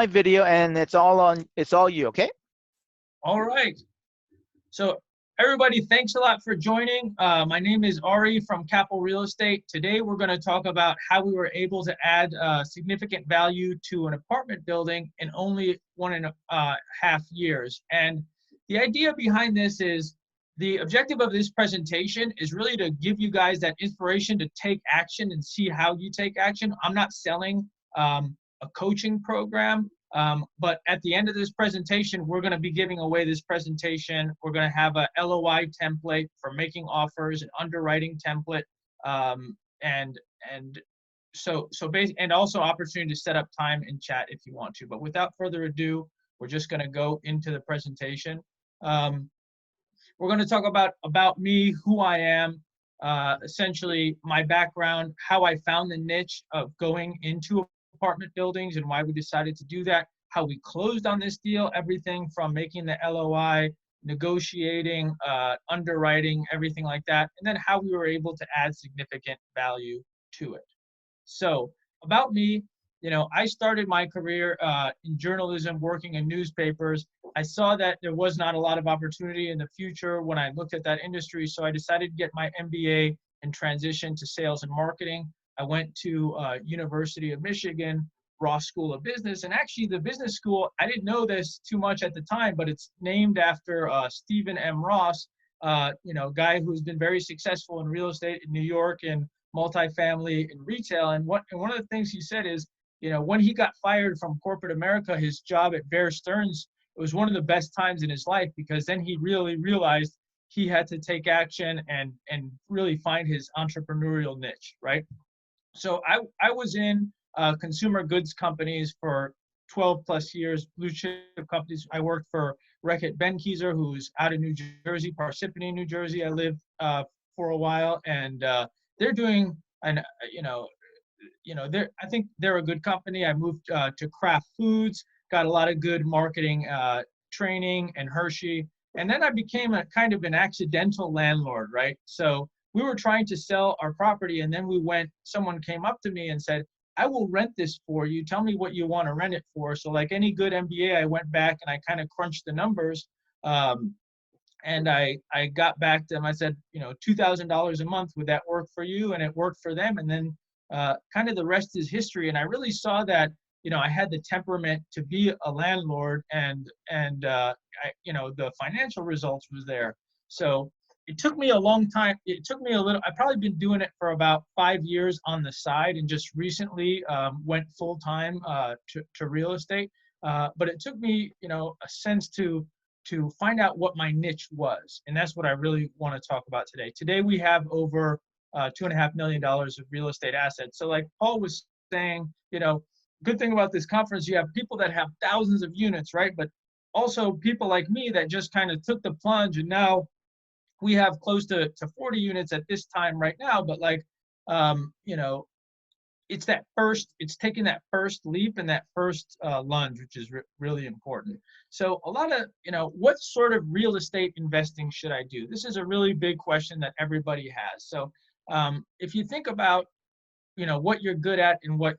my video, and it's all you, okay? All right. So everybody, thanks a lot for joining. My name is Ari from Capital Real Estate. Today we're going to talk about how we were able to add significant value to an apartment building in only 1.5 years. And the idea behind this is, the objective of this presentation is really to give you guys that inspiration to take action and see how you take action. I'm not selling a coaching program. But at the end of this presentation, we're going to be giving away this presentation. We're going to have a LOI template for making offers, an underwriting template, and also opportunity to set up time and chat if you want to. But without further ado, we're just going to go into the presentation. We're going to talk about me, who I am, essentially my background, how I found the niche of going into apartment buildings and why we decided to do that, how we closed on this deal, everything from making the LOI, negotiating, underwriting, everything like that, and then how we were able to add significant value to it. So about me, I started my career in journalism, working in newspapers. I saw that there was not a lot of opportunity in the future when I looked at that industry, so I decided to get my MBA and transition to sales and marketing. I went to University of Michigan, Ross School of Business, and actually the business school, I didn't know this too much at the time, but it's named after Stephen M. Ross, guy who's been very successful in real estate in New York and multifamily and retail. And one of the things he said is, when he got fired from corporate America, his job at Bear Stearns, it was one of the best times in his life, because then he really realized he had to take action and really find his entrepreneurial niche, right? So I was in consumer goods companies for 12 plus years, blue chip companies. I worked for Reckitt Benckiser, who's out of New Jersey, Parsippany, New Jersey. I lived for a while, and they're doing, I think they're a good company. I moved to Kraft Foods, got a lot of good marketing training, and Hershey. And then I became a kind of an accidental landlord, right? So we were trying to sell our property, and then someone came up to me and said, I will rent this for you. Tell me what you want to rent it for. So like any good MBA, I went back and I kind of crunched the numbers. And I got back to them. I said, $2,000 a month, would that work for you? And it worked for them. And then kind of the rest is history. And I really saw that, I had the temperament to be a landlord, and the financial results was there. So it took me a long time. I've probably been doing it for about 5 years on the side, and just recently went full time to real estate. But it took me, a sense to find out what my niche was. And that's what I really want to talk about today. Today we have over $2.5 million of real estate assets. So like Paul was saying, good thing about this conference, you have people that have thousands of units, right? But also people like me that just kind of took the plunge, and now we have close to 40 units at this time right now. But like, it's taking that first leap and that first lunge, which is really important. So a lot of, what sort of real estate investing should I do? This is a really big question that everybody has. So if you think about, what you're good at and what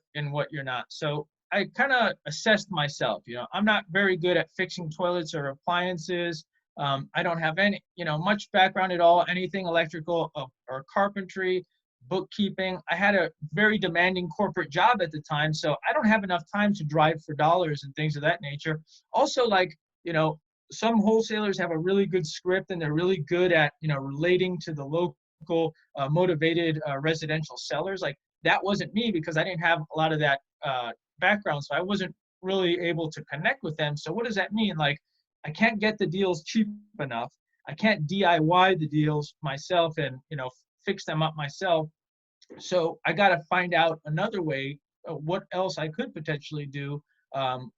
you're not. So I kind of assessed myself. I'm not very good at fixing toilets or appliances. I don't have any, much background at all, anything electrical or carpentry, bookkeeping. I had a very demanding corporate job at the time, so I don't have enough time to drive for dollars and things of that nature. Also, like, some wholesalers have a really good script, and they're really good at, relating to the local motivated residential sellers. Like, that wasn't me, because I didn't have a lot of that background, so I wasn't really able to connect with them. So what does that mean? Like, I can't get the deals cheap enough. I can't DIY the deals myself and, fix them up myself. So I got to find out another way, what else I could potentially do,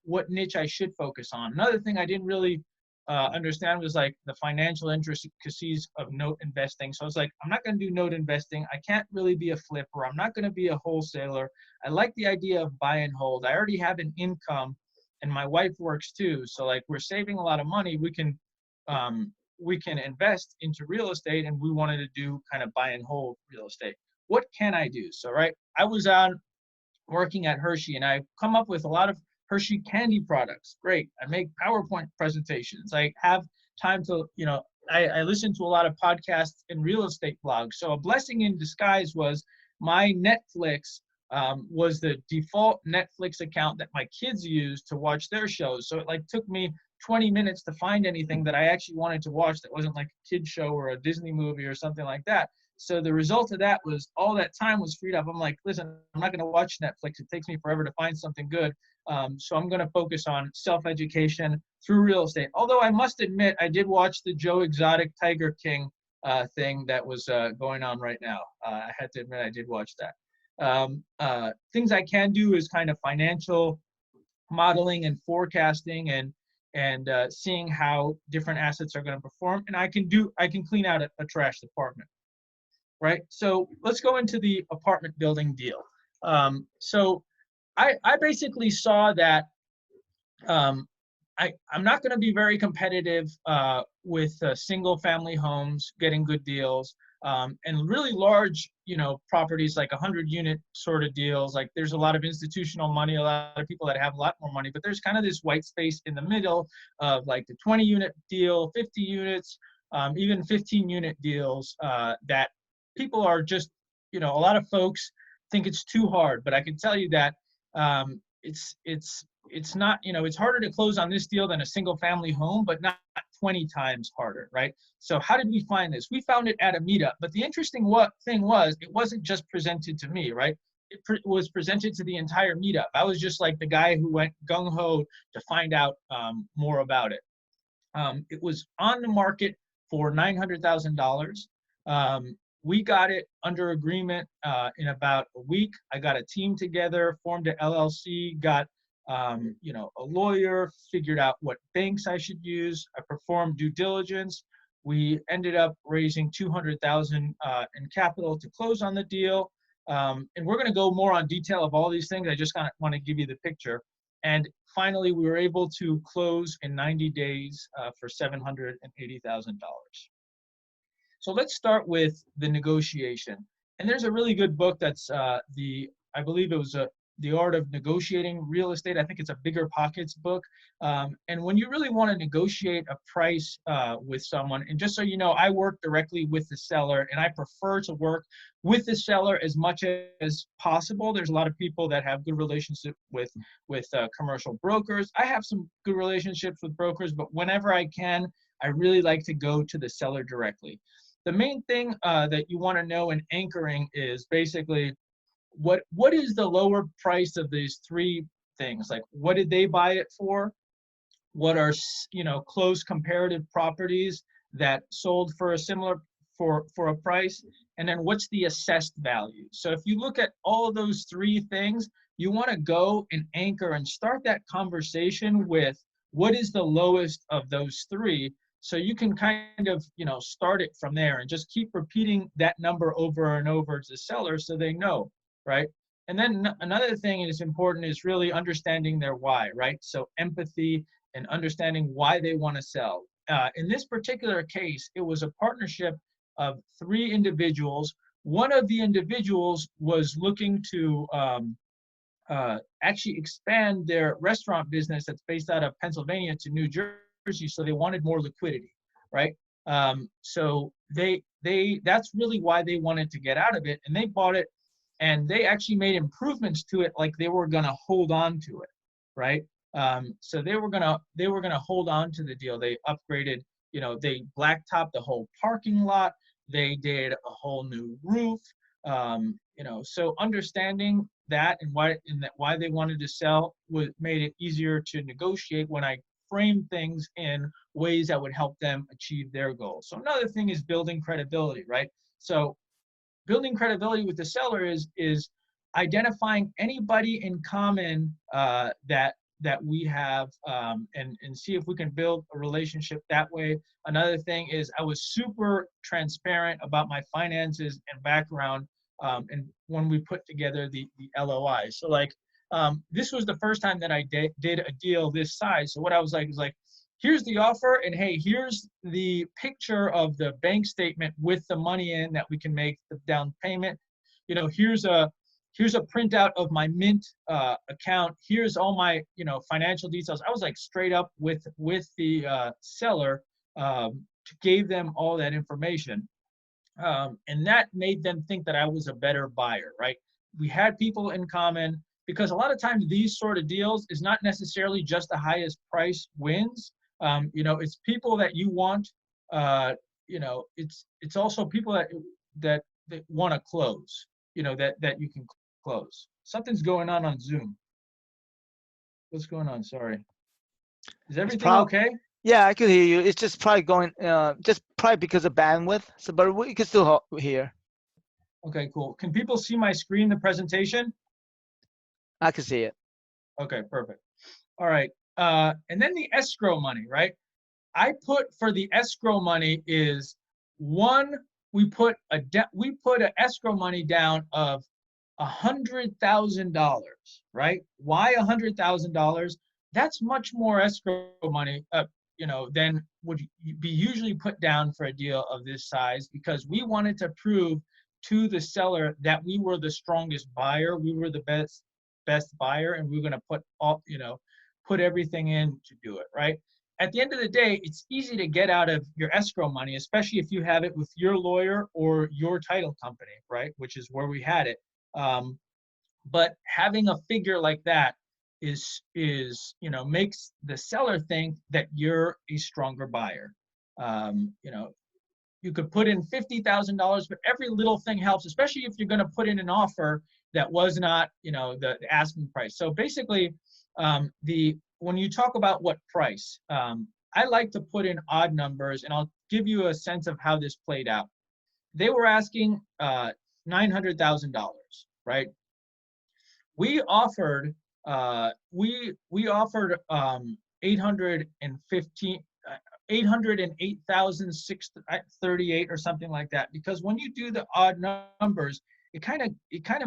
what niche I should focus on. Another thing I didn't really understand was like the financial intricacies of note investing. So I was like, I'm not going to do note investing. I can't really be a flipper. I'm not going to be a wholesaler. I like the idea of buy and hold. I already have an income, and my wife works too. So like, we're saving a lot of money. We can invest into real estate, and we wanted to do kind of buy and hold real estate. What can I do? So, right, I was working at Hershey, and I've come up with a lot of Hershey candy products, great. I make PowerPoint presentations. I have time to, I listen to a lot of podcasts and real estate blogs. So a blessing in disguise was my Netflix was the default Netflix account that my kids used to watch their shows. So it like took me 20 minutes to find anything that I actually wanted to watch that wasn't like a kid show or a Disney movie or something like that. So the result of that was all that time was freed up. I'm like, listen, I'm not going to watch Netflix. It takes me forever to find something good. So I'm going to focus on self-education through real estate. Although I must admit, I did watch the Joe Exotic Tiger King thing that was going on right now. I had to admit I did watch that. Things I can do is kind of financial modeling and forecasting and seeing how different assets are going to perform. And I can clean out a trash department. Right. So let's go into the apartment building deal. So I basically saw that I'm not going to be very competitive with single family homes, getting good deals, and really large, properties like 100-unit sort of deals. Like there's a lot of institutional money, a lot of people that have a lot more money, but there's kind of this white space in the middle of like the 20-unit deal, 50 units, even 15-unit deals that people are just, a lot of folks think it's too hard, but I can tell you that it's not, it's harder to close on this deal than a single family home, but not 20 times harder, right? So how did we find this? We found it at a meetup, but the interesting thing was, it wasn't just presented to me, right? It was presented to the entire meetup. I was just like the guy who went gung-ho to find out more about it. It was on the market for $900,000. We got it under agreement in about a week. I got a team together, formed an LLC, got a lawyer, figured out what banks I should use. I performed due diligence. We ended up raising $200,000 in capital to close on the deal. And we're going to go more on detail of all these things. I just kind of want to give you the picture. And finally, we were able to close in 90 days for $780,000. So let's start with the negotiation. And there's a really good book that's I believe it was The Art of Negotiating Real Estate. I think it's a Bigger Pockets book. And when you really want to negotiate a price with someone, and just so you know, I work directly with the seller, and I prefer to work with the seller as much as possible. There's a lot of people that have good relationships with commercial brokers. I have some good relationships with brokers, but whenever I can, I really like to go to the seller directly. The main thing that you want to know in anchoring is basically what is the lower price of these three things? Like, what did they buy it for? What are, close comparative properties that sold for a similar for a price? And then what's the assessed value? So if you look at all of those three things, you want to go and anchor and start that conversation with what is the lowest of those three. So you can kind of, start it from there and just keep repeating that number over and over to the seller so they know, right? And then another thing that's important is really understanding their why, right? So empathy and understanding why they want to sell. In this particular case, it was a partnership of three individuals. One of the individuals was looking to actually expand their restaurant business that's based out of Pennsylvania to New Jersey. So they wanted more liquidity, right? So that's really why they wanted to get out of it, and they bought it, and they actually made improvements to it, like they were gonna hold on to it, right? So they were gonna hold on to the deal. They upgraded, they blacktopped the whole parking lot. They did a whole new roof. So understanding that and why they wanted to sell made it easier to negotiate when I frame things in ways that would help them achieve their goals. So another thing is building credibility, right? So building credibility with the seller is identifying anybody in common that we have and see if we can build a relationship that way. Another thing is I was super transparent about my finances and background and when we put together the LOI. So like, this was the first time that I did a deal this size. So what I was like, here's the offer, and hey, here's the picture of the bank statement with the money in that we can make the down payment. Here's a here's a printout of my Mint account. Here's all my, financial details. I was like straight up with the seller, gave them all that information. And that made them think that I was a better buyer, right? We had people in common, because a lot of times these sort of deals is not necessarily just the highest price wins. It's people that you want, it's also people that want to close, that you can close. Something's going on Zoom. What's going on? Sorry. Is everything okay? Yeah, I could hear you. It's just probably going, just probably because of bandwidth. So, but we can still hear. Okay, cool. Can people see my screen, the presentation? I can see it. Okay, perfect. All right. And then the escrow money, right? I put for the escrow money is we put a escrow money down of $100,000, right? Why $100,000? That's much more escrow money, than would be usually put down for a deal of this size, because we wanted to prove to the seller that we were the strongest buyer, we were the best buyer, and we were going to put everything in to do it, right? At the end of the day, it's easy to get out of your escrow money, especially if you have it with your lawyer or your title company, right? Which is where we had it. But having a figure like that is makes the seller think that you're a stronger buyer. You could put in $50,000, but every little thing helps, especially if you're going to put in an offer that was not, the asking price. So basically, when you talk about what price, I like to put in odd numbers, and I'll give you a sense of how this played out. They were asking $900,000, right? We offered 808,638 or something like that, because when you do the odd numbers, it kind of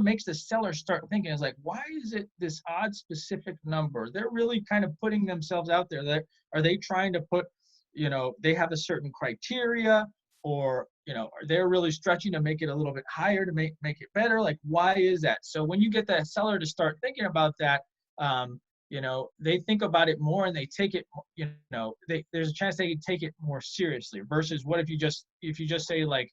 makes the seller start thinking, it's like, why is it this odd specific number? They're really kind of putting themselves out there. Are they trying to put, they have a certain criteria, or are they really stretching to make it a little bit higher to make it better? Like, why is that? So when you get that seller to start thinking about that, they think about it more, and they take it, there's a chance they take it more seriously, versus what if you just say like,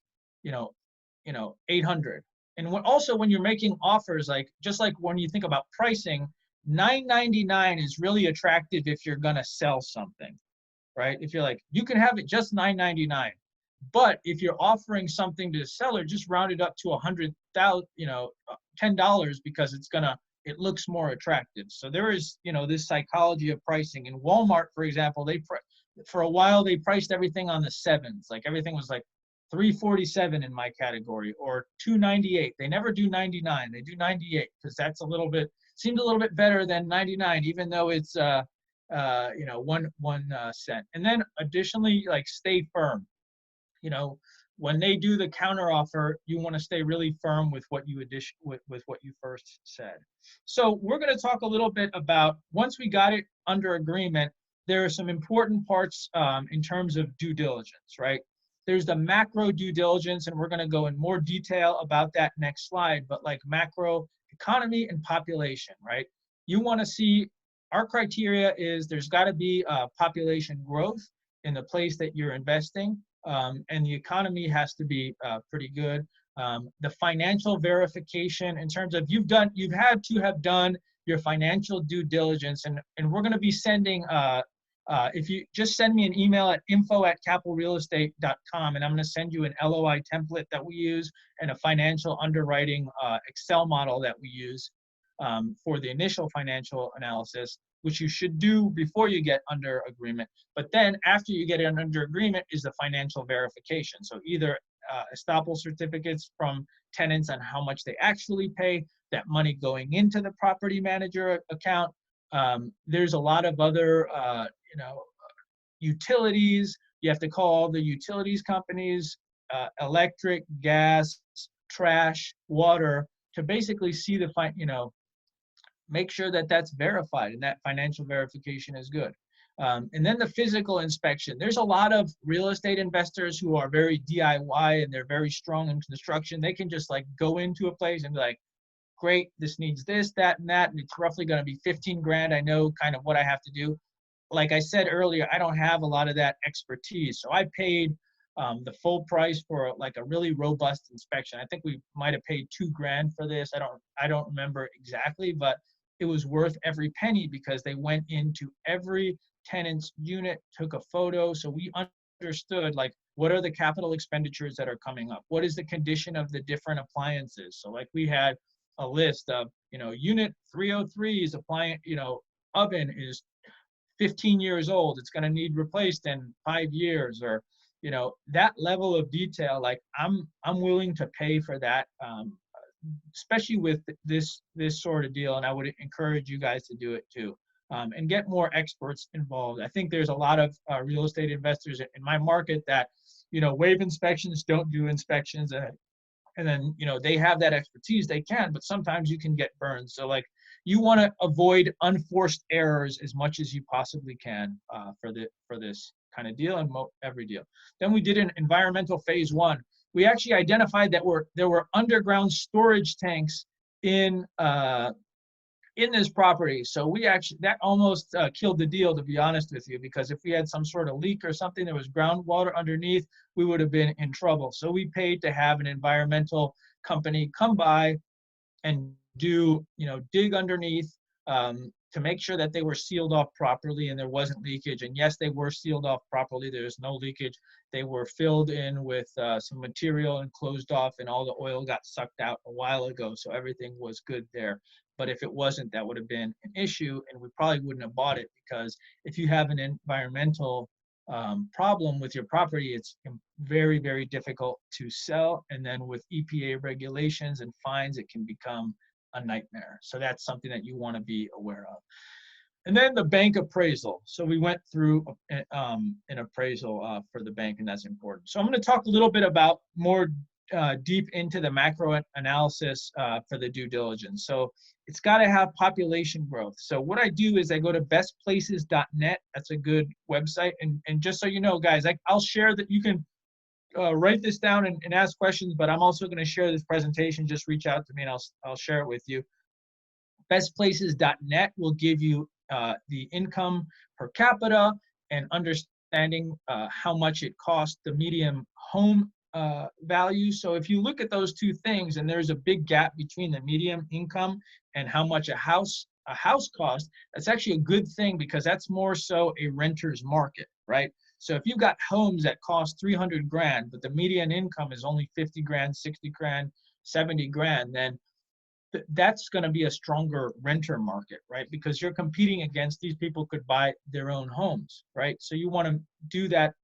800. And when you're making offers, like, just like when you think about pricing, $999 is really attractive if you're going to sell something, right? If you're like, you can have it just $999. But if you're offering something to the seller, just round it up to $100,000, $10, because it looks more attractive. So there is, this psychology of pricing. In Walmart, for example, for a while they priced everything on the sevens. Like, everything was like $347 in my category, or $298. They never do 99. They do 98, because that's seems a little bit better than 99, even though it's 1 cent. And then additionally, like, stay firm. When they do the counter offer, you want to stay really firm with what you with what you first said. So we're going to talk a little bit about, once we got it under agreement, there are some important parts in terms of due diligence, right? There's the macro due diligence, and we're going to go in more detail about that next slide, but like macro economy and population, right? You want to see, our criteria is there's got to be population growth in the place that you're investing. And the economy has to be pretty good. The financial verification, in terms of you've had to have done your financial due diligence, and we're going to be sending, if you just send me an email at info@capitalrealestate.com, and I'm going to send you an LOI template that we use, and a financial underwriting Excel model that we use for the initial financial analysis, which you should do before you get under agreement. But then after you get it under agreement is the financial verification. So either estoppel certificates from tenants on how much they actually pay, that money going into the property manager account. There's a lot of other, utilities. You have to call the utilities companies, electric, gas, trash, water, to basically see the make sure that that's verified and that financial verification is good. And then the physical inspection. There's a lot of real estate investors who are very DIY, and they're very strong in construction. They can just like go into a place and be like, great, this needs this, that, and that, and it's roughly going to be 15 grand. I know kind of what I have to do. Like I said earlier, I don't have a lot of that expertise. So I paid the full price for like a really robust inspection. I think we might have paid 2 grand for this. I don't remember exactly, but it was worth every penny because they went into every tenant's unit, took a photo. So we understood like what are the capital expenditures that are coming up? What is the condition of the different appliances? So like we had a list of, unit 303's appliance, oven is 15 years old, it's going to need replaced in 5 years, or that level of detail. Like I'm willing to pay for that, especially with this sort of deal, and I would encourage you guys to do it too, and get more experts involved. I think there's a lot of real estate investors in my market that waive inspections, don't do inspections, and then they have that expertise, they can, but sometimes you can get burned. So like you want to avoid unforced errors as much as you possibly can for this kind of deal and every deal. Then we did an environmental phase 1. We actually identified that there were underground storage tanks in this property. So that almost killed the deal, to be honest with you, because if we had some sort of leak or something, there was groundwater underneath, we would have been in trouble. So we paid to have an environmental company come by and do, dig underneath to make sure that they were sealed off properly and there wasn't leakage. And yes, they were sealed off properly. There's no leakage. They were filled in with some material and closed off, and all the oil got sucked out a while ago. So everything was good there. But if it wasn't, that would have been an issue, and we probably wouldn't have bought it, because if you have an environmental problem with your property, it's very, very difficult to sell. And then with EPA regulations and fines, it can become a nightmare. So that's something that you want to be aware of. And then the bank appraisal. So we went through an appraisal for the bank, and that's important. So I'm going to talk a little bit about more deep into the macro analysis for the due diligence. So it's got to have population growth. So what I do is I go to bestplaces.net. That's a good website. And just so you know, guys, I'll share that. You can write this down and ask questions, but I'm also going to share this presentation. Just reach out to me and I'll share it with you. Bestplaces.net will give you the income per capita and understanding how much it costs, the median home value. So if you look at those two things, and there's a big gap between the median income and how much a house costs, that's actually a good thing, because that's more so a renter's market, right? So if you've got homes that cost 300 grand, but the median income is only 50 grand, 60 grand, 70 grand, then that's going to be a stronger renter market, right? Because you're competing against these people could buy their own homes, right? So you want to do that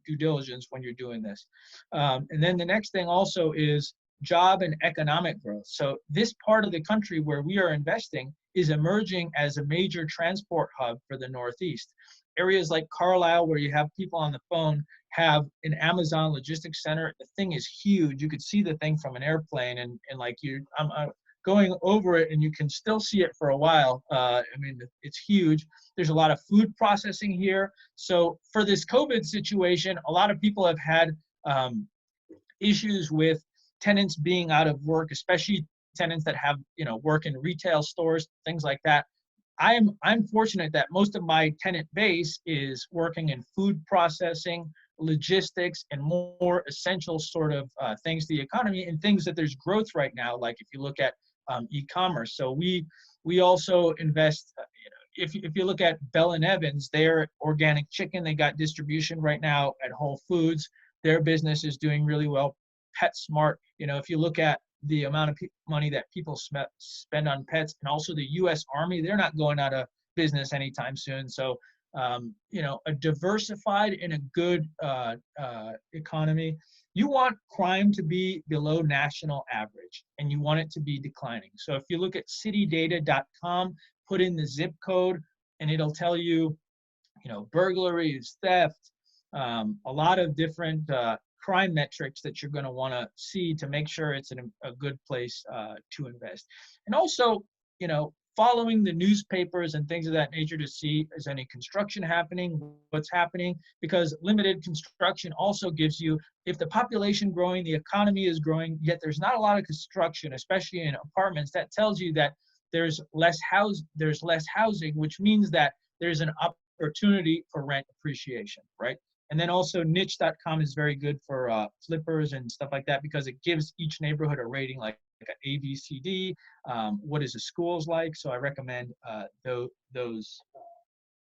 due diligence when you're doing this. And then the next thing also is job and economic growth. So this part of the country where we are investing is emerging as a major transport hub for the Northeast. Areas like Carlisle, where you have people on the phone, have an Amazon logistics center. The thing is huge. You could see the thing from an airplane, and like I'm going over it, and you can still see it for a while. I mean, it's huge. There's a lot of food processing here. So for this COVID situation, a lot of people have had issues with tenants being out of work, especially tenants that have, work in retail stores, things like that. I'm fortunate that most of my tenant base is working in food processing, logistics, and more essential sort of things to the economy, and things that there's growth right now. Like if you look at e-commerce. So we also invest. If you look at Bell & Evans, their organic chicken, they got distribution right now at Whole Foods. Their business is doing really well. PetSmart. If you look at the amount of money that people spend on pets, and also the U.S. Army, they're not going out of business anytime soon. So, a diversified and a good economy. You want crime to be below national average, and you want it to be declining. So if you look at citydata.com, put in the zip code, and it'll tell you, burglaries, theft, a lot of different crime metrics that you're going to want to see to make sure it's a good place to invest. And also, following the newspapers and things of that nature to see is any construction happening, what's happening, because limited construction also gives you, if the population growing, the economy is growing, yet there's not a lot of construction, especially in apartments, that tells you that there's less housing, which means that there's an opportunity for rent appreciation, right? And then also niche.com is very good for flippers and stuff like that, because it gives each neighborhood a rating like an A, B, C, D. What is the schools like? So I recommend those.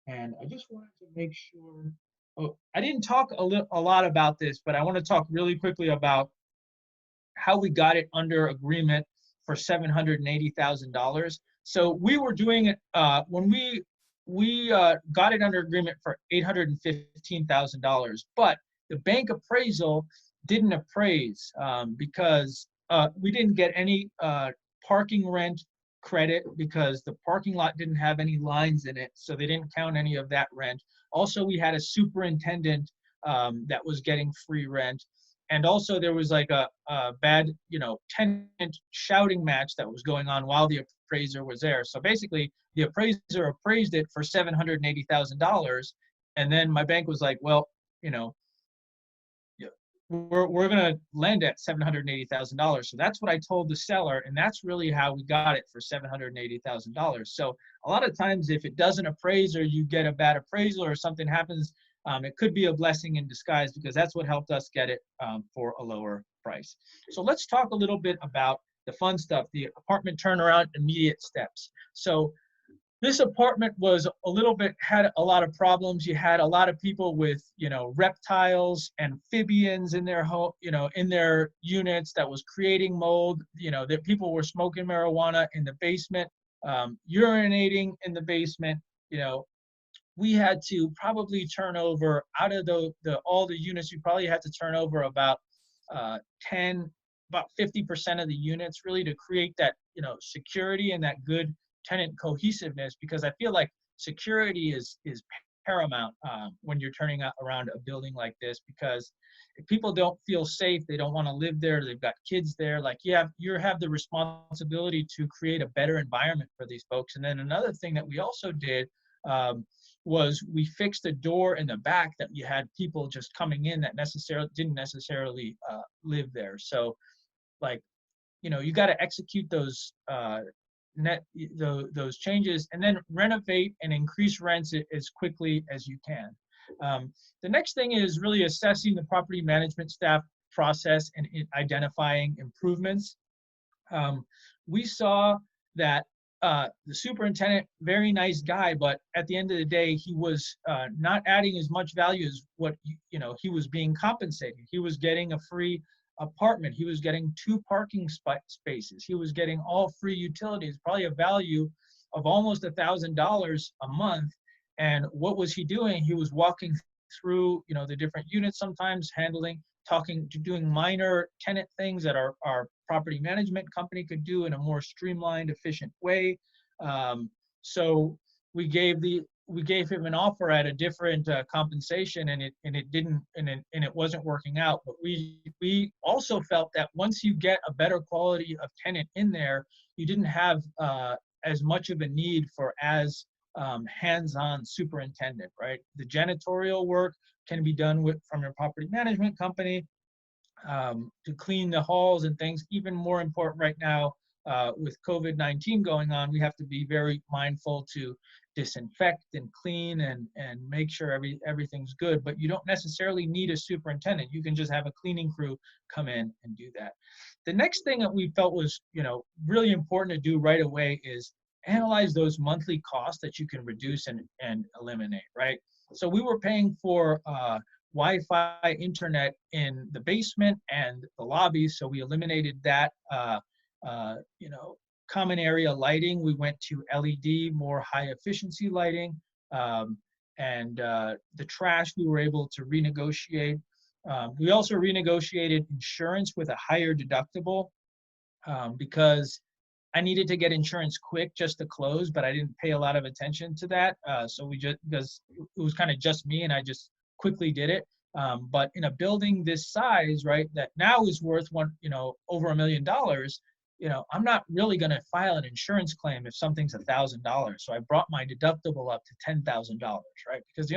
And I just wanted to make sure, oh, I didn't talk a lot about this, but I want to talk really quickly about how we got it under agreement for $780,000. So we were doing it when we got it under agreement for $815,000, but the bank appraisal didn't appraise because we didn't get any parking rent credit because the parking lot didn't have any lines in it, so they didn't count any of that rent. Also, we had a superintendent that was getting free rent. And also there was like a bad, tenant shouting match that was going on while the appraiser was there. So basically the appraiser appraised it for $780,000. And then my bank was like, well, we're going to lend at $780,000. So that's what I told the seller. And that's really how we got it for $780,000. So a lot of times if it doesn't appraise or you get a bad appraisal or something happens, it could be a blessing in disguise, because that's what helped us get it for a lower price. So let's talk a little bit about the fun stuff, the apartment turnaround, immediate steps. So this apartment was had a lot of problems. You had a lot of people with, reptiles, amphibians in their home, in their units that was creating mold, that people were smoking marijuana in the basement, urinating in the basement, we had to probably turn over out of all the units. We probably had to turn over about 50% of the units, really, to create that security and that good tenant cohesiveness, because I feel like security is paramount when you're turning around a building like this, because if people don't feel safe, they don't want to live there, they've got kids there, like you have the responsibility to create a better environment for these folks. And then another thing that we also did was we fixed a door in the back that you had people just coming in that didn't necessarily live there. So you got to execute those those changes, and then renovate and increase rents as quickly as you can. The next thing is really assessing the property management staff process and identifying improvements. We saw that the superintendent, very nice guy, but at the end of the day, he was not adding as much value as what he was being compensated. He was getting a free apartment. He was getting 2 parking spaces. He was getting all free utilities, probably a value of almost $1,000 a month. And what was he doing? He was walking through, the different units, sometimes doing minor tenant things that our property management company could do in a more streamlined, efficient way. So we gave him an offer at a different compensation, and it wasn't working out. But we also felt that once you get a better quality of tenant in there, you didn't have as much of a need for as hands-on superintendent, right? The janitorial work can be done from your property management company to clean the halls and things. Even more important right now with COVID-19 going on, we have to be very mindful to disinfect and clean and make sure everything's good. But you don't necessarily need a superintendent. You can just have a cleaning crew come in and do that. The next thing that we felt was really important to do right away is analyze those monthly costs that you can reduce and eliminate, right? So we were paying for Wi-Fi internet in the basement and the lobby, so we eliminated that. Common area lighting, we went to LED, more high efficiency lighting, and the trash we were able to renegotiate. We also renegotiated insurance with a higher deductible because I needed to get insurance quick just to close, but I didn't pay a lot of attention to that. So because it was kind of just me, and I just quickly did it. But in a building this size, right, that now is worth over $1 million, I'm not really going to file an insurance claim if something's $1,000. So I brought my deductible up to $10,000, right? Because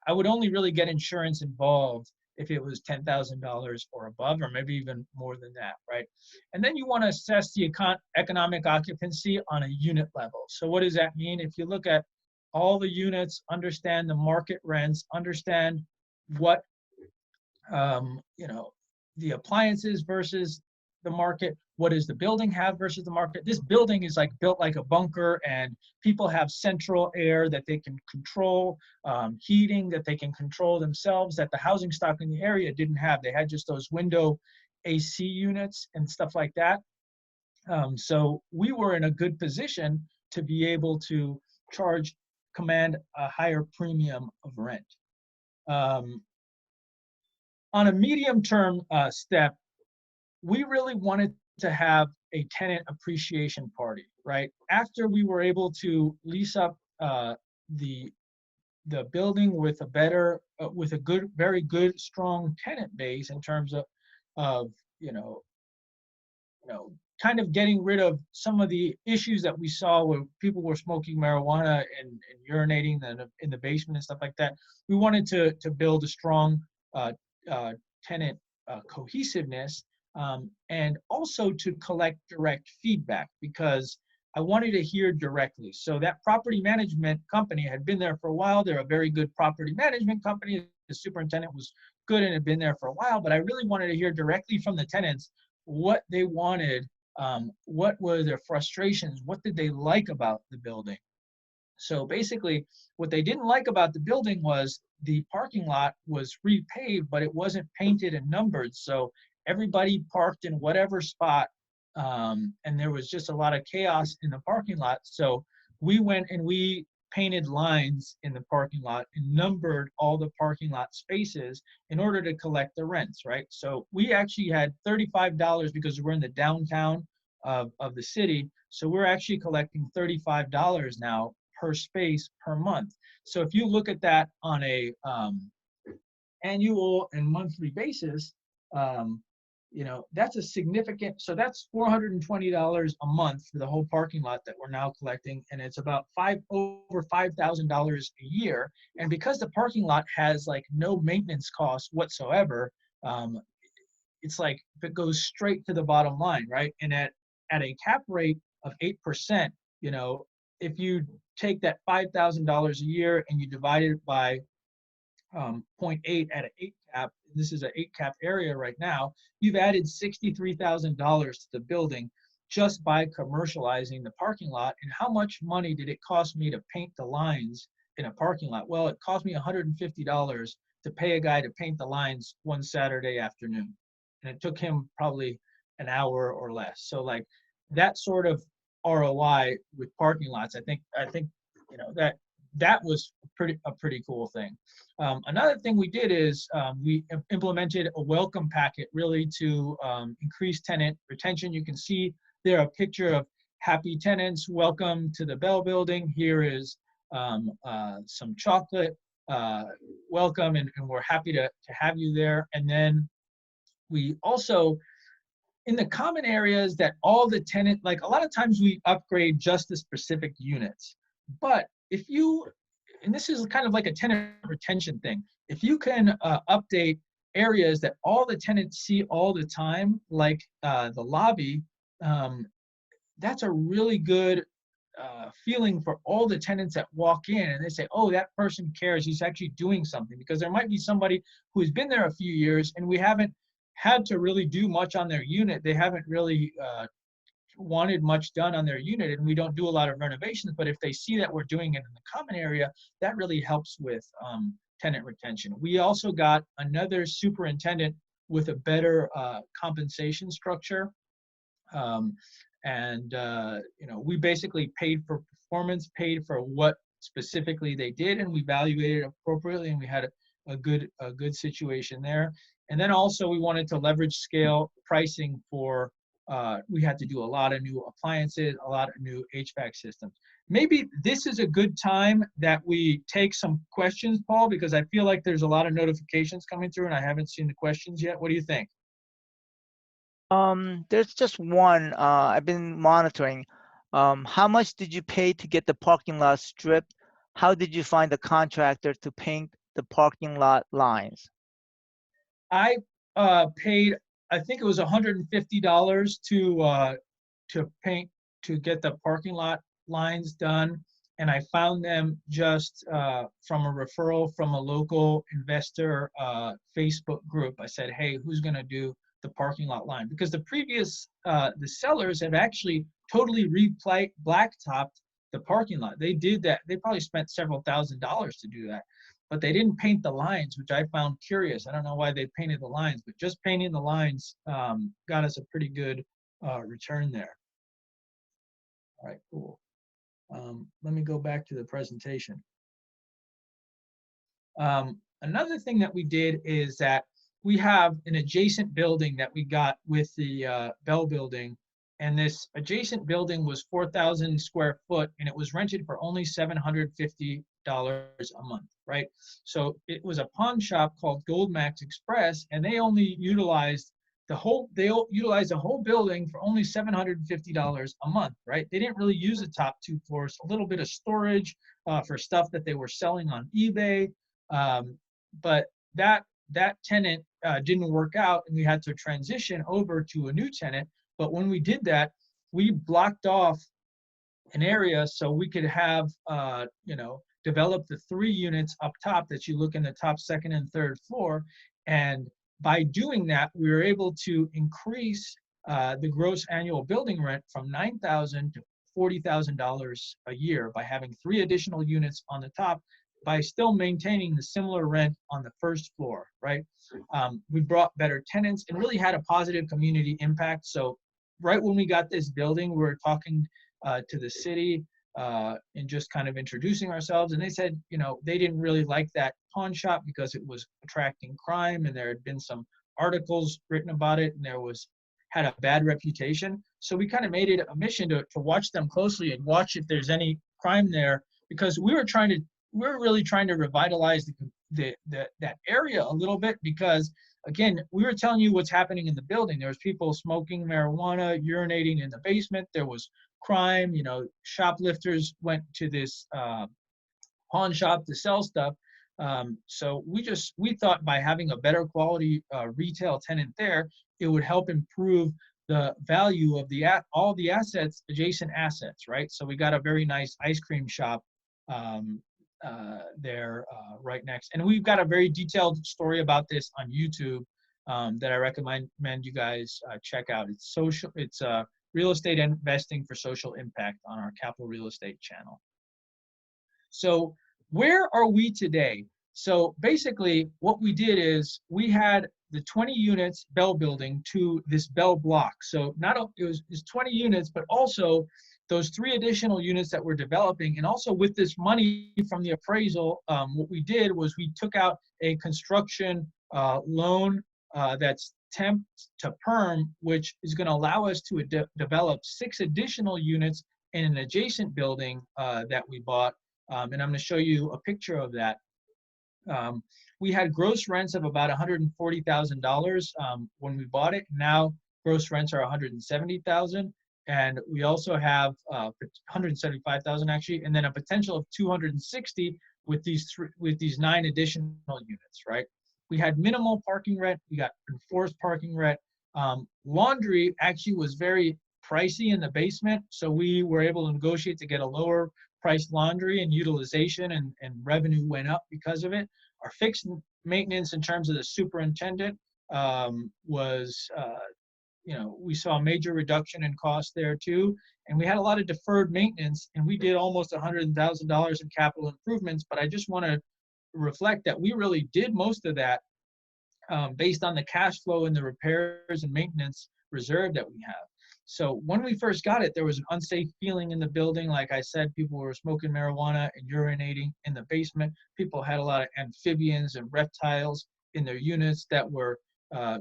I would only really get insurance involved if it was $10,000 or above, or maybe even more than that, right? And then you want to assess the economic occupancy on a unit level. So what does that mean? If you look at all the units, understand the market rents, understand what the appliances versus the market, what does the building have versus the market. This building is like built like a bunker, and people have central air that they can control, heating that they can control themselves, that the housing stock in the area didn't have. They had just those window AC units and stuff like that. So we were in a good position to be able to command a higher premium of rent. On a medium-term step, we really wanted to have a tenant appreciation party, right? After we were able to lease up the building with a good, very good, strong tenant base in terms of kind of getting rid of some of the issues that we saw where people were smoking marijuana and urinating in the basement and stuff like that. We wanted to build a strong tenant cohesiveness, and also to collect direct feedback, because I wanted to hear directly. So that property management company had been there for a while. They're a very good property management company. The superintendent was good and had been there for a while, but I really wanted to hear directly from the tenants what they wanted, what were their frustrations, what did they like about the building. So basically, what they didn't like about the building was the parking lot was repaved, but it wasn't painted and numbered. So everybody parked in whatever spot, and there was just a lot of chaos in the parking lot. So we went and we painted lines in the parking lot and numbered all the parking lot spaces in order to collect the rents, right? So we actually had $35 because we're in the downtown of the city. So we're actually collecting $35 now per space per month. So if you look at that on a annual and monthly basis, that's a significant, so that's $420 a month for the whole parking lot that we're now collecting, and it's about over $5,000 a year. And because the parking lot has like no maintenance costs whatsoever, it's like it goes straight to the bottom line, right? And at a cap rate of 8%, if you take that $5,000 a year and you divide it by 0.8 at an 8 cap, this is an 8 cap area right now, you've added $63,000 to the building just by commercializing the parking lot. And how much money did it cost me to paint the lines in a parking lot? Well, it cost me $150 to pay a guy to paint the lines one Saturday afternoon. And it took him probably an hour or less. So like that sort of ROI with parking lots, I think that was a pretty cool thing. Another thing we did is we implemented a welcome packet really to increase tenant retention. You can see there a picture of happy tenants. Welcome to the Bell Building. Here is some chocolate. Welcome, and we're happy to have you there. And then we also, in the common areas that all the tenant, like a lot of times we upgrade just the specific units. But if you, and this is kind of like a tenant retention thing, if you can update areas that all the tenants see all the time, like the lobby, that's a really good feeling for all the tenants that walk in and they say, oh, that person cares, he's actually doing something. Because there might be somebody who's been there a few years and we haven't had to really do much on their unit. They haven't really wanted much done on their unit, and we don't do a lot of renovations, but if they see that we're doing it in the common area, that really helps with tenant retention. We also got another superintendent with a better compensation structure. We basically paid for performance, paid for what specifically they did, and we evaluated appropriately, and we had a good situation there. And then also we wanted to leverage scale pricing for, we had to do a lot of new appliances, a lot of new HVAC systems. Maybe this is a good time that we take some questions, Paul, because I feel like there's a lot of notifications coming through and I haven't seen the questions yet. What do you think? There's just one I've been monitoring. How much did you pay to get the parking lot stripped? How did you find the contractor to paint the parking lot lines? I paid, I think it was $150 to paint, to get the parking lot lines done, and I found them just from a referral from a local investor Facebook group. I said, hey, who's going to do the parking lot line? Because the previous the sellers have actually totally blacktopped the parking lot. They did that. They probably spent several $1,000s to do that, but they didn't paint the lines, which I found curious. I don't know why they painted the lines, but just painting the lines got us a pretty good return there. All right, cool. Let me go back to the presentation. Another thing that we did is that we have an adjacent building that we got with the Bell building, and this adjacent building was 4,000 square foot, and it was rented for only $750 a month, right? So it was a pawn shop called Goldmax Express, and they only utilized the whole building for only $750 a month, right? They didn't really use the top 2 floors, a little bit of storage for stuff that they were selling on eBay, but that tenant didn't work out, and we had to transition over to a new tenant. But when we did that, we blocked off an area so we could have develop the 3 units up top that you look in the top, second, and third floor. And by doing that, we were able to increase the gross annual building rent from $9,000 to $40,000 a year by having 3 additional units on the top, by still maintaining the similar rent on the first floor, right? We brought better tenants and really had a positive community impact. So right when we got this building, we were talking to the city and just kind of introducing ourselves. And they said, they didn't really like that pawn shop because it was attracting crime, and there had been some articles written about it, and had a bad reputation. So we kind of made it a mission to watch them closely and watch if there's any crime there, because we were really trying to revitalize that area a little bit, because again, we were telling you what's happening in the building. There was people smoking marijuana, urinating in the basement. There was crime. Shoplifters went to this pawn shop to sell stuff. So we thought by having a better quality retail tenant there, it would help improve the value of all the assets, adjacent assets, right? So we got a very nice ice cream shop there right next. And we've got a very detailed story about this on YouTube that I recommend you guys check out. It's real estate investing for social impact on our Capital Real Estate channel. So where are we today? So basically what we did is we had the 20 units Bell building to this Bell block. So it was 20 units, but also those 3 additional units that we're developing. And also with this money from the appraisal, what we did was we took out a construction loan that's temp to perm, which is going to allow us to develop 6 additional units in an adjacent building that we bought. And I'm going to show you a picture of that. We had gross rents of about $140,000 when we bought it. Now gross rents are $170,000. And we also have $175,000 actually, and then a potential of $260 with these 9 additional units, right? We had minimal parking rent. We got enforced parking rent. Laundry actually was very pricey in the basement, so we were able to negotiate to get a lower priced laundry, and utilization and revenue went up because of it. Our fixed maintenance in terms of the superintendent was we saw a major reduction in cost there too. And we had a lot of deferred maintenance, and we did almost $100,000 in capital improvements. But I just want to reflect that we really did most of that based on the cash flow and the repairs and maintenance reserve that we have. So when we first got it, there was an unsafe feeling in the building. Like I said, people were smoking marijuana and urinating in the basement. People had a lot of amphibians and reptiles in their units that were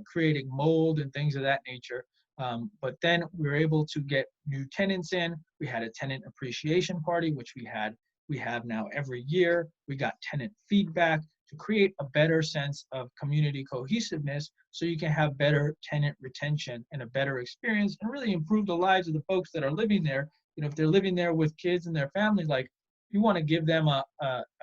creating mold and things of that nature. But then we were able to get new tenants in. We had a tenant appreciation party, which we have now every year. We got tenant feedback. to create a better sense of community cohesiveness so you can have better tenant retention and a better experience and really improve the lives of the folks that are living there. If they're living there with kids and their families, like, you want to give them a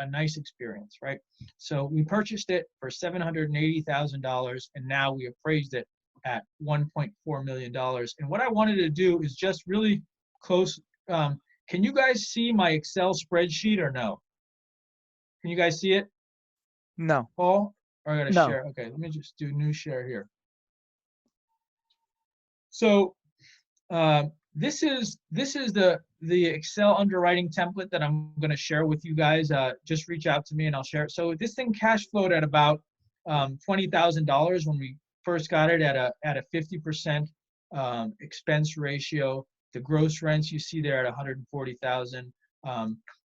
nice experience, right? So we purchased it for $780,000, and now we appraised it at $1.4 million. And what I wanted to do is just really close. Can you guys see my Excel spreadsheet or no? Can you guys see it, No, Paul? Or I got to no. share. Okay, let me just do new share here. So this is the Excel underwriting template that I'm going to share with you guys. Just reach out to me and I'll share it. So this thing cash flowed at about $20,000 when we first got it at a 50% expense ratio. The gross rents you see there at $140,000.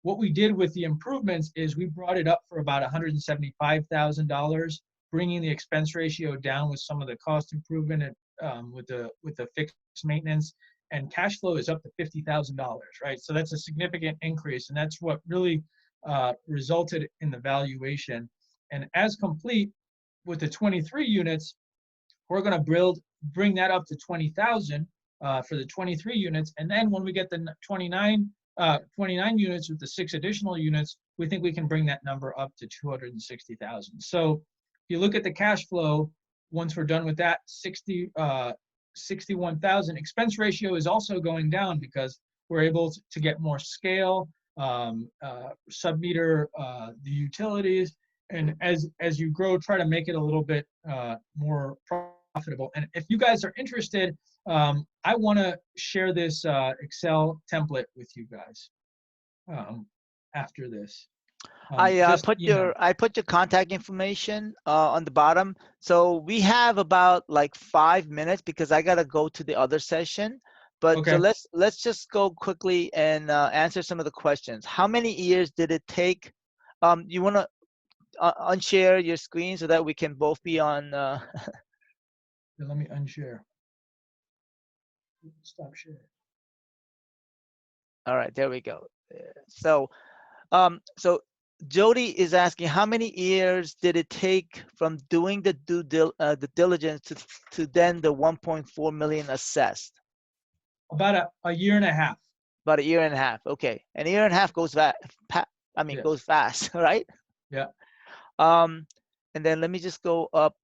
What we did with the improvements is we brought it up for about $175,000, bringing the expense ratio down with some of the cost improvement and with the fixed maintenance, and cash flow is up to $50,000, right? So that's a significant increase, and that's what really resulted in the valuation. And as complete with the 23 units, we're going to bring that up to 20,000 for the 23 units, and then when we get the 29 units with the 6 additional units, we think we can bring that number up to 260,000. So if you look at the cash flow, once we're done with that, 61,000. Expense ratio is also going down because we're able to get more scale, submeter the utilities, and as you grow, try to make it a little bit more profitable. And if you guys are interested, I want to share this Excel template with you guys after this. I put your contact information on the bottom. So we have about like 5 minutes because I gotta go to the other session. But Okay. so let's just go quickly and answer some of the questions. How many years did it take? You want to unshare your screen so that we can both be on. Let me unshare. Stop sharing. All right, there we go. So, so Jody is asking, how many years did it take from doing the the diligence to then the 1.4 million assessed? About a year and a half. About a year and a half. Okay, and a year and a half goes fast. Yes. Goes fast, right? Yeah. And then let me just go up.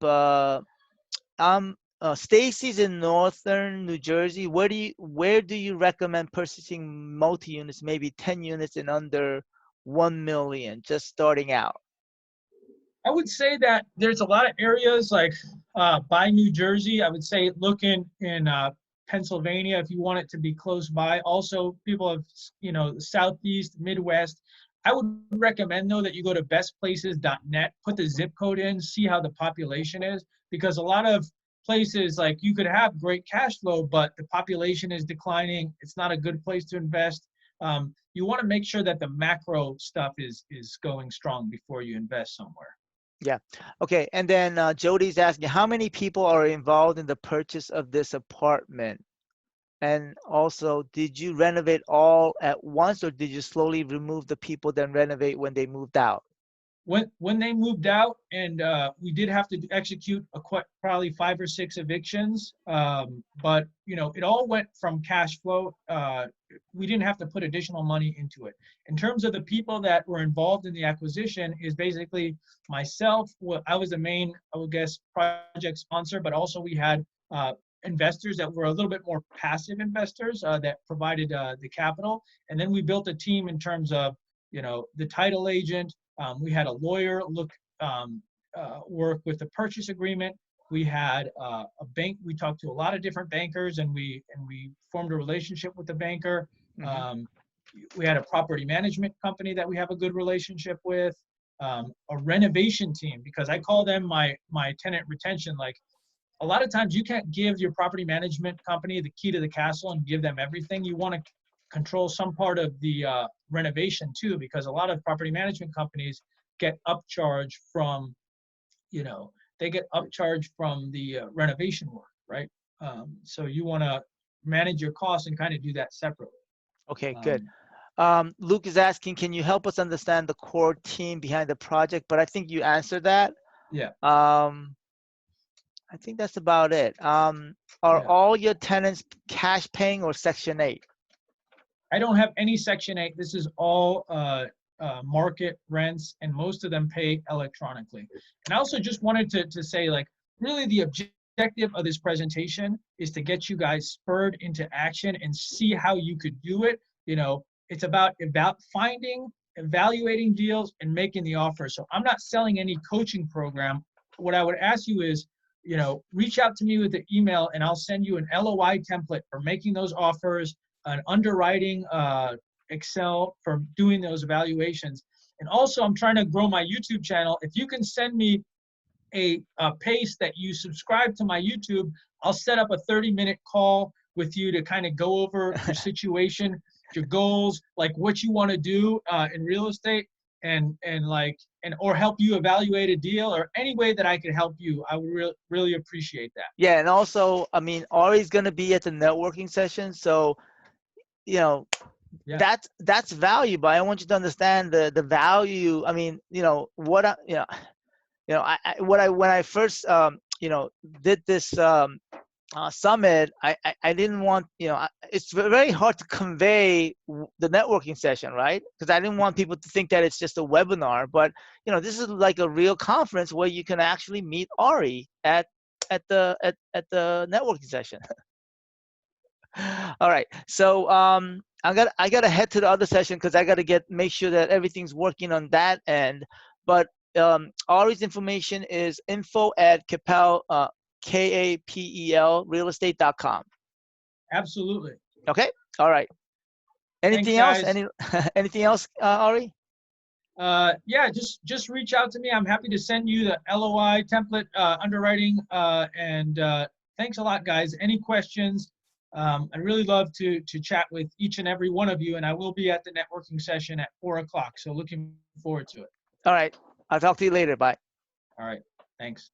Stacy's in northern New Jersey. Where do you recommend purchasing multi-units, maybe 10 units and under 1 million, just starting out? I would say that there's a lot of areas like by New Jersey. I would say look in Pennsylvania if you want it to be close by. Also, people of the Southeast, Midwest. I would recommend though that you go to bestplaces.net, put the zip code in, see how the population is, because a lot of places, like, you could have great cash flow, but the population is declining. It's not a good place to invest. You want to make sure that the macro stuff is going strong before you invest somewhere. Yeah. Okay. And then Jody's asking, how many people are involved in the purchase of this apartment? And also, did you renovate all at once, or did you slowly remove the people, then renovate when they moved out? When they moved out, and we did have to execute probably 5 or 6 evictions, but it all went from cash flow. We didn't have to put additional money into it. In terms of the people that were involved in the acquisition, is basically myself. I was the main, I would guess, project sponsor, but also we had investors that were a little bit more passive investors that provided the capital, and then we built a team in terms of the title agent. We had a lawyer work with the purchase agreement. We had a bank. We talked to a lot of different bankers, and we formed a relationship with the banker. Mm-hmm. We had a property management company that we have a good relationship with. A renovation team, because I call them my tenant retention. Like, a lot of times you can't give your property management company the key to the castle and give them everything. You want to control some part of the renovation too, because a lot of property management companies get upcharged from, they get upcharged from the renovation work, right? So you want to manage your costs and kind of do that separately. Okay, good. Luke is asking, can you help us understand the core team behind the project? But I think you answered that. Yeah. I think that's about it. Are Yeah. all your tenants cash paying or Section 8? I don't have any Section 8. This is all market rents, and most of them pay electronically. And I also just wanted to say, like, really the objective of this presentation is to get you guys spurred into action and see how you could do it. You know, it's about finding, evaluating deals, and making the offer. So I'm not selling any coaching program. What I would ask you is, you know, reach out to me with the email, and I'll send you an LOI template for making those offers, an underwriting Excel for doing those evaluations. And also, I'm trying to grow my YouTube channel. If you can send me a paste that you subscribe to my YouTube, I'll set up a 30-minute call with you to kind of go over your situation, your goals, like what you want to do in real estate, and or help you evaluate a deal, or any way that I could help you. I would really appreciate that. Yeah, and also, I mean, Ari's going to be at the networking session, so you know, Yeah. that's valuable. I want you to understand the value. I mean, you know, what I, when I first did this summit, I didn't want, it's very hard to convey the networking session, right? Because I didn't want people to think that it's just a webinar, but this is like a real conference where you can actually meet Ari at the networking session. All right, so I gotta head to the other session because I gotta make sure that everything's working on that end. But Ari's information is info@Kapel KAPEL realestate.com. Absolutely. Okay. All right. Thanks, Anything else? guys. Anything else, Ari? Yeah, just reach out to me. I'm happy to send you the LOI template, underwriting, and thanks a lot, guys. Any questions? I'd really love to chat with each and every one of you, and I will be at the networking session at 4 o'clock. So looking forward to it. All right. I'll talk to you later. Bye. All right. Thanks.